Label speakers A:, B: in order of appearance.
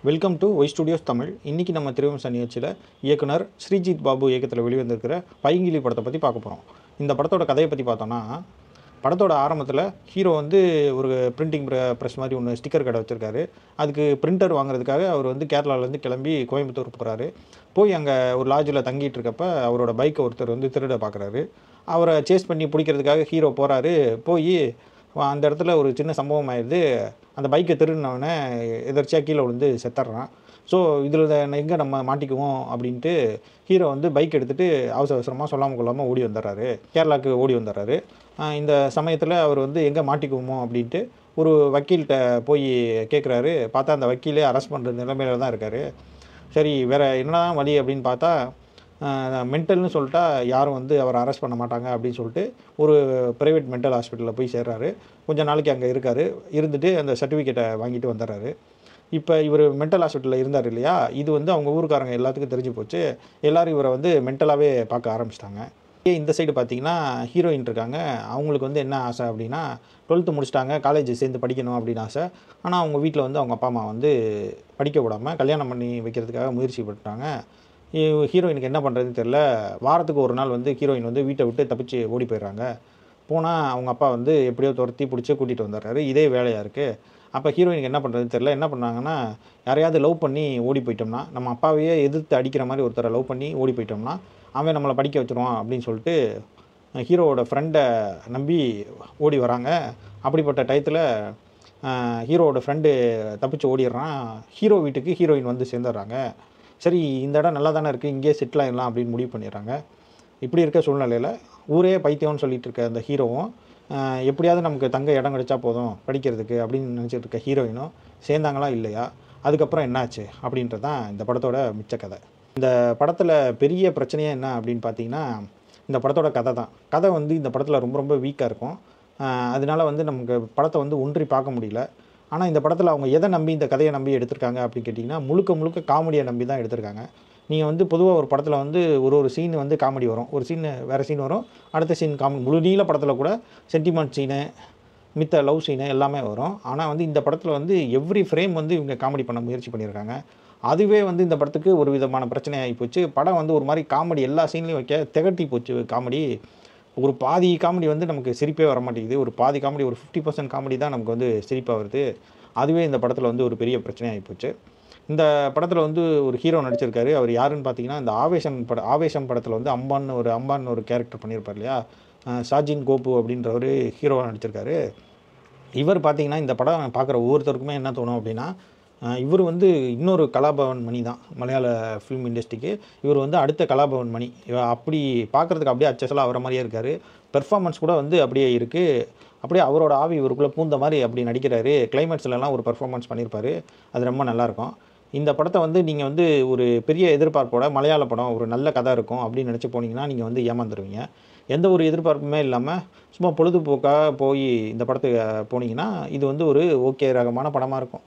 A: Welcome to Y Studios Tamil. இன்றைக்கி நம்ம திரைவம்ச நிகழ்ச்சியில் இயக்குனர் ஸ்ரீஜித் பாபு இயக்கத்தில் வெளிவந்திருக்கிற பைங்கிலி படத்தை பற்றி பார்க்க போகிறோம். இந்த படத்தோட கதையை பற்றி பார்த்தோன்னா, படத்தோட ஆரம்பத்தில் ஹீரோ ஒரு பிரிண்டிங் ப்ரெஸ் மாதிரி ஒன்று ஸ்டிக்கர் கடை வச்சுருக்காரு. அதுக்கு பிரிண்டர் வாங்குறதுக்காக அவர் கேரளாவிலேருந்து கிளம்பி கோயம்புத்தூர் போகிறாரு. போய் அங்கே ஒரு லாட்ஜில் தங்கிட்டு இருக்கப்போ அவரோட பைக்கை ஒருத்தர் திருட பார்க்குறாரு. அவரை சேஸ் பண்ணி பிடிக்கிறதுக்காக ஹீரோ போகிறாரு. போய் அந்த இடத்துல ஒரு சின்ன சம்பவம் ஆயிடுது. அந்த பைக்கை திருடினவனே எதர்ச்சியாக கீழே விழுந்து செத்துடுறான். ஸோ இதில் எங்கே நம்ம மாட்டிக்குவோம் அப்படின்ட்டு ஹீரோ பைக் எடுத்துகிட்டு அவசரமாக சொல்லாமல் கொள்ளாமல் ஓடி வந்துடுறாரு. கேரளாவுக்கு ஓடி வந்துடுறாரு. இந்த சமயத்தில் அவர் எங்கே மாட்டிக்குவோமோ அப்படின்ட்டு ஒரு வக்கீல்கிட்ட போய் கேட்குறாரு. பார்த்தா அந்த வக்கீலே அரெஸ்ட் பண்ணுற நிலைமையில தான் இருக்கார். சரி, வேறு என்னதான் வழி அப்படின்னு பார்த்தா, மென்டல்னு சொல்லிட்டா யாரும் அவரை அரெஸ்ட் பண்ண மாட்டாங்க அப்படின்னு சொல்லிட்டு ஒரு ப்ரைவேட் மென்டல் ஹாஸ்பிட்டலில் போய் சேர்றாரு. கொஞ்சம் நாளைக்கு அங்கே இருந்துட்டு அந்த சர்டிஃபிகேட்டை வாங்கிட்டு வந்துடுறாரு. இப்போ இவர் மென்டல் ஹாஸ்பிட்டலில் இருந்தார் இல்லையா, இது அவங்க ஊருக்காரங்க எல்லாத்துக்கும் தெரிஞ்சு போச்சு. எல்லோரும் இவரை மென்டலாகவே பார்க்க ஆரம்பிச்சிட்டாங்க. இந்த சைடு பார்த்திங்கன்னா ஹீரோயின் இருக்காங்க. அவங்களுக்கு என்ன ஆசை அப்படின்னா, 12th முடிச்சிட்டாங்க, காலேஜ் சேர்ந்து படிக்கணும் அப்படின்னு ஆசை. ஆனால் அவங்க வீட்டில் அவங்க அப்பா அம்மா படிக்க விடாமல் கல்யாணம் பண்ணி வைக்கிறதுக்காக முயற்சி பண்ணிட்டாங்க. ஹீரோயினுக்கு என்ன பண்ணுறதுன்னு தெரில. வாரத்துக்கு ஒரு நாள் ஹீரோயின் வீட்டை விட்டு தப்பிச்சு ஓடி போயிடுறாங்க. போனால் அவங்க அப்பா எப்படியோ துரத்தி பிடிச்சி கூட்டிகிட்டு வந்துடுறாரு. இதே வேலையாக இருக்குது. அப்போ ஹீரோயினுக்கு என்ன பண்ணுறதுன்னு தெரில. என்ன பண்ணாங்கன்னா, யாரையாவது லவ் பண்ணி ஓடி போயிட்டோம்னா, நம்ம அப்பாவையே எதிர்த்து அடிக்கிற மாதிரி ஒருத்தரை லவ் பண்ணி ஓடி போயிட்டோம்னா அவன் நம்மளை படிக்க வச்சுருவான் அப்படின்னு சொல்லிட்டு ஹீரோவோட ஃப்ரெண்டை நம்பி ஓடி வராங்க. அப்படிப்பட்ட டயத்தில் ஹீரோவோட ஃப்ரெண்டு தப்பிச்சு ஓடிடுறான். ஹீரோ வீட்டுக்கு ஹீரோயின் சேர்ந்துடுறாங்க. சரி, இந்த இடம் நல்லா தானே இருக்குது, இங்கேயே செட்டில் ஆகிடலாம் அப்படின்னு முடிவு பண்ணிடுறாங்க. இப்படி இருக்க சூழ்நிலையில் ஊரே பைத்தியம்னு சொல்லிட்டு இருக்க அந்த ஹீரோவும், எப்படியாவது நமக்கு தங்க இடம் கிடைச்சா போதும் படிக்கிறதுக்கு அப்படின்னு நினச்சிட்டு இருக்க ஹீரோயினும் சேர்ந்தாங்களா இல்லையா, அதுக்கப்புறம் என்னாச்சு அப்படின்றது தான் இந்த படத்தோட மிச்ச கதை. இந்த படத்தில் பெரிய பிரச்சனையே என்ன அப்படின்னு பார்த்தீங்கன்னா, இந்த படத்தோட கதை தான். கதை இந்த படத்தில் ரொம்ப ரொம்ப வீக்காக இருக்கும். அதனால நமக்கு படத்தை ஒன்றி பார்க்க முடியல. ஆனால் இந்த படத்தில் அவங்க எதை நம்பி இந்த கதையை நம்பி எடுத்திருக்காங்க அப்படின்னு கேட்டிங்கன்னா, முழுக்க முழுக்க காமெடியை நம்பி தான் எடுத்திருக்காங்க. நீங்கள் பொதுவாக ஒரு படத்தில் ஒரு சீன் காமெடி வரும், ஒரு சீன் வேறு சீன் வரும், அடுத்த சீன் காமெடி. முழு நீள படத்தில் கூட சென்டிமெண்ட் சீனு, மித்த லவ் சீனு எல்லாமே வரும். ஆனால் இந்த படத்தில் எவ்ரி ஃப்ரேம் இவங்க காமெடி பண்ண முயற்சி பண்ணியிருக்காங்க. அதுவே இந்த படத்துக்கு ஒரு விதமான பிரச்சனையாகி போச்சு. படம் ஒரு மாதிரி காமெடி எல்லா சீன்லையும் வைக்க திகட்டி போச்சு காமெடி. ஒரு பாதி காமெடி நமக்கு சிரிப்பே வர மாட்டேங்குது. ஒரு பாதி காமெடி, ஒரு 50% காமெடி தான் நமக்கு சிரிப்பாக வருது. அதுவே இந்த படத்தில் ஒரு பெரிய பிரச்சனையாகி போச்சு. இந்த படத்தில் ஒரு ஹீரோ நடிச்சிருக்காரு. அவர் யாருன்னு பார்த்தீங்கன்னா, இந்த ஆவேசம் படத்தில் அம்பான்னு ஒரு கேரக்டர் பண்ணியிருப்பார் இல்லையா, சாஜின் கோபு அப்படின்றவர் ஹீரோவாக நடிச்சிருக்காரு. இவர் பார்த்தீங்கன்னா, இந்த படம் பார்க்குற ஒவ்வொருத்தருக்குமே என்ன தோணும் அப்படின்னா, இவர் இன்னொரு கலாபவன் மணி தான் மலையாள ஃபிலிம் இண்டஸ்ட்ரிக்கு. இவர் அடுத்த கலாபவன் மணி. அப்படி பார்க்குறதுக்கு அப்படியே அச்சசலாக அவரை மாதிரியே இருக்கார். பெர்ஃபார்மன்ஸ் கூட அப்படியே இருக்குது. அப்படியே அவரோட ஆவி இவருக்குள்ளே பூந்த மாதிரி அப்படி நடிக்கிறாரு. கிளைமேக்ஸ்லலாம் ஒரு பெர்ஃபார்மன்ஸ் பண்ணியிருப்பார். அது ரொம்ப நல்லாயிருக்கும். இந்த படத்தை நீங்கள் ஒரு பெரிய எதிர்பார்ப்போட மலையாள படம், ஒரு நல்ல கதை இருக்கும் அப்படின்னு நினச்சி போனீங்கன்னா நீங்கள் ஏமாந்துருவீங்க. எந்த ஒரு எதிர்பார்ப்புமே இல்லாமல் சும்மா பொழுதுபோக்காக போய் இந்த படத்துக்கு போனீங்கன்னா இது ஒரு ஓகே ரகமான படமாக இருக்கும்.